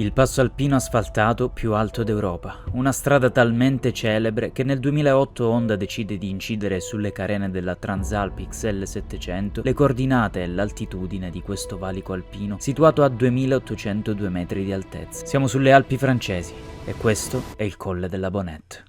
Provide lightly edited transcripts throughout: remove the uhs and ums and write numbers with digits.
Il passo alpino asfaltato più alto d'Europa, una strada talmente celebre che nel 2008 Honda decide di incidere sulle carene della Transalp XL700 le coordinate e l'altitudine di questo valico alpino situato a 2802 metri di altezza. Siamo sulle Alpi francesi e questo è il Colle della Bonette.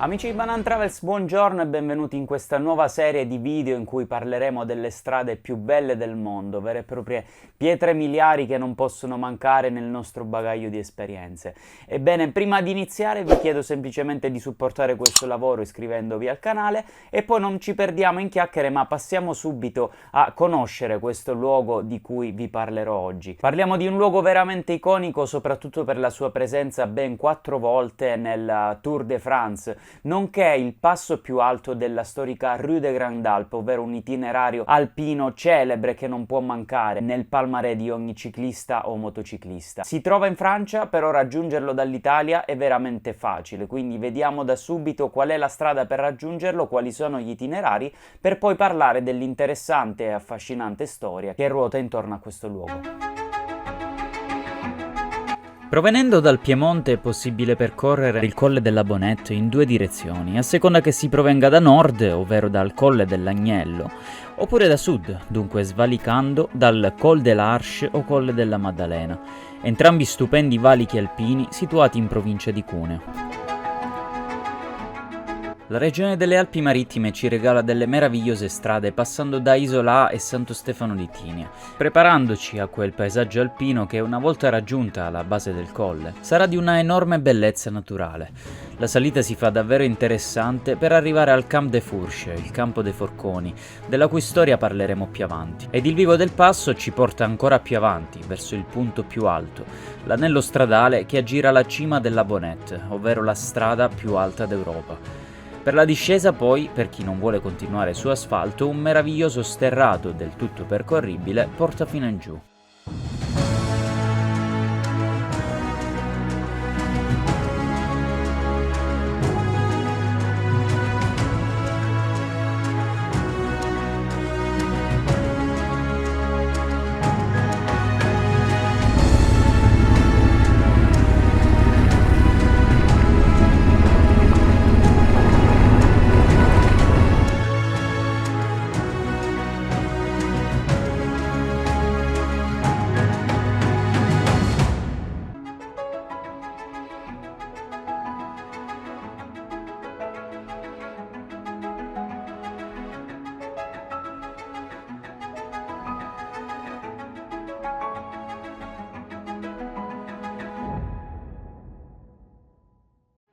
Amici di Banana Travels, buongiorno e benvenuti in questa nuova serie di video in cui parleremo delle strade più belle del mondo, vere e proprie pietre miliari che non possono mancare nel nostro bagaglio di esperienze. Ebbene, prima di iniziare vi chiedo semplicemente di supportare questo lavoro iscrivendovi al canale e poi non ci perdiamo in chiacchiere, ma passiamo subito a conoscere questo luogo di cui vi parlerò oggi. Parliamo di un luogo veramente iconico, soprattutto per la sua presenza ben 4 volte nel Tour de France, nonché il passo più alto della storica Rue de Grande Alpe, ovvero un itinerario alpino celebre che non può mancare nel palmarès di ogni ciclista o motociclista. Si trova in Francia, però raggiungerlo dall'Italia è veramente facile, quindi vediamo da subito qual è la strada per raggiungerlo, quali sono gli itinerari, per poi parlare dell'interessante e affascinante storia che ruota intorno a questo luogo. Provenendo dal Piemonte è possibile percorrere il Colle della Bonette in due direzioni, a seconda che si provenga da nord, ovvero dal Colle dell'Agnello, oppure da sud, dunque svalicando dal Col de l'Arche o Colle della Maddalena, entrambi stupendi valichi alpini situati in provincia di Cuneo. La regione delle Alpi Marittime ci regala delle meravigliose strade passando da Isola e Santo Stefano di Tinia, preparandoci a quel paesaggio alpino che una volta raggiunta alla base del colle sarà di una enorme bellezza naturale. La salita si fa davvero interessante per arrivare al Camp de Fourche, il campo dei forconi, della cui storia parleremo più avanti. Ed il vivo del passo ci porta ancora più avanti, verso il punto più alto, l'anello stradale che aggira la cima della Bonette, ovvero la strada più alta d'Europa. Per la discesa poi, per chi non vuole continuare su asfalto, un meraviglioso sterrato del tutto percorribile porta fino in giù.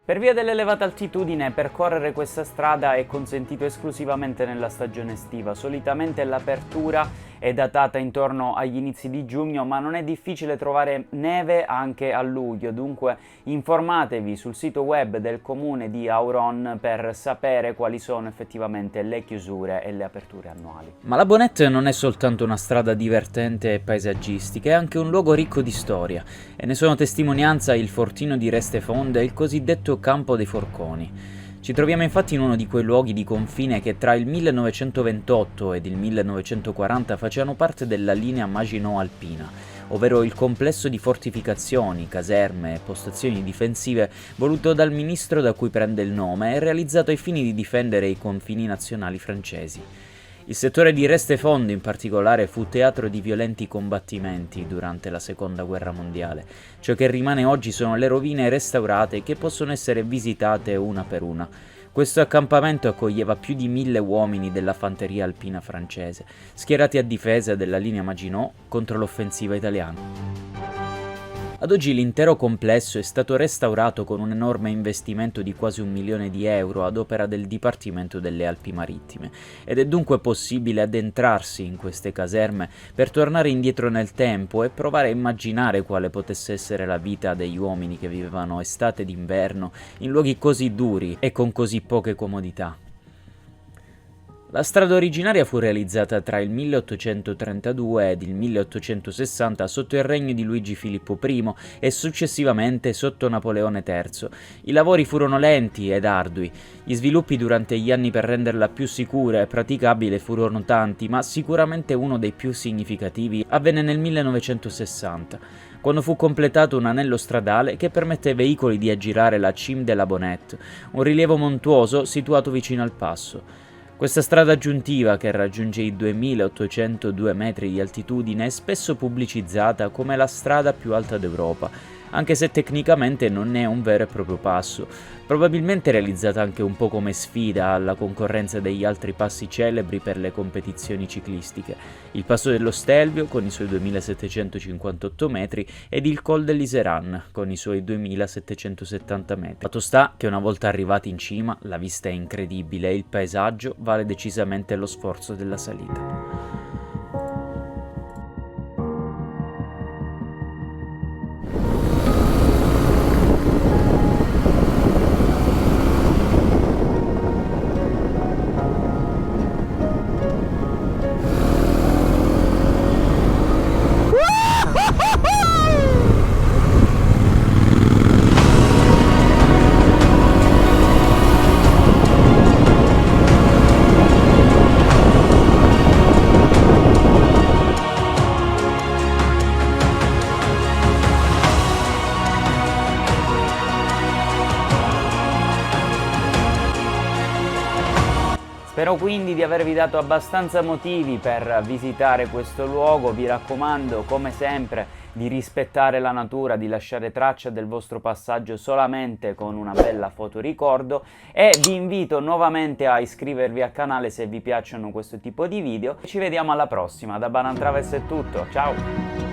Per via dell'elevata altitudine, percorrere questa strada è consentito esclusivamente nella stagione estiva. Solitamente l'apertura è datata intorno agli inizi di giugno, ma non è difficile trovare neve anche a luglio, dunque informatevi sul sito web del comune di Auron per sapere quali sono effettivamente le chiusure e le aperture annuali. Ma la Bonette non è soltanto una strada divertente e paesaggistica, è anche un luogo ricco di storia, e ne sono testimonianza il fortino di Restefonde e il cosiddetto Campo dei Forconi. Ci troviamo infatti in uno di quei luoghi di confine che tra il 1928 ed il 1940 facevano parte della linea Maginot Alpina, ovvero il complesso di fortificazioni, caserme e postazioni difensive voluto dal ministro da cui prende il nome e realizzato ai fini di difendere i confini nazionali francesi. Il settore di Restefonde in particolare fu teatro di violenti combattimenti durante la Seconda Guerra Mondiale. Ciò che rimane oggi sono le rovine restaurate che possono essere visitate una per una. Questo accampamento accoglieva più di 1000 uomini della fanteria alpina francese, schierati a difesa della linea Maginot contro l'offensiva italiana. Ad oggi l'intero complesso è stato restaurato con un enorme investimento di quasi 1 milione di euro ad opera del Dipartimento delle Alpi Marittime, ed è dunque possibile addentrarsi in queste caserme per tornare indietro nel tempo e provare a immaginare quale potesse essere la vita degli uomini che vivevano estate ed inverno in luoghi così duri e con così poche comodità. La strada originaria fu realizzata tra il 1832 ed il 1860 sotto il regno di Luigi Filippo I e successivamente sotto Napoleone III. I lavori furono lenti ed ardui. Gli sviluppi durante gli anni per renderla più sicura e praticabile furono tanti, ma sicuramente uno dei più significativi avvenne nel 1960, quando fu completato un anello stradale che permette ai veicoli di aggirare la Cime de la Bonnette, un rilievo montuoso situato vicino al passo. Questa strada aggiuntiva, che raggiunge i 2802 metri di altitudine, è spesso pubblicizzata come la strada più alta d'Europa, anche se tecnicamente non è un vero e proprio passo, probabilmente realizzata anche un po' come sfida alla concorrenza degli altri passi celebri per le competizioni ciclistiche, il Passo dello Stelvio con i suoi 2758 metri ed il Col dell'Iseran con i suoi 2770 metri. Fatto sta che una volta arrivati in cima la vista è incredibile e il paesaggio vale decisamente lo sforzo della salita. Spero quindi di avervi dato abbastanza motivi per visitare questo luogo. Vi raccomando, come sempre, di rispettare la natura, di lasciare traccia del vostro passaggio solamente con una bella foto ricordo, e vi invito nuovamente a iscrivervi al canale se vi piacciono questo tipo di video. Ci vediamo alla prossima. Da Banana Travels è tutto, ciao!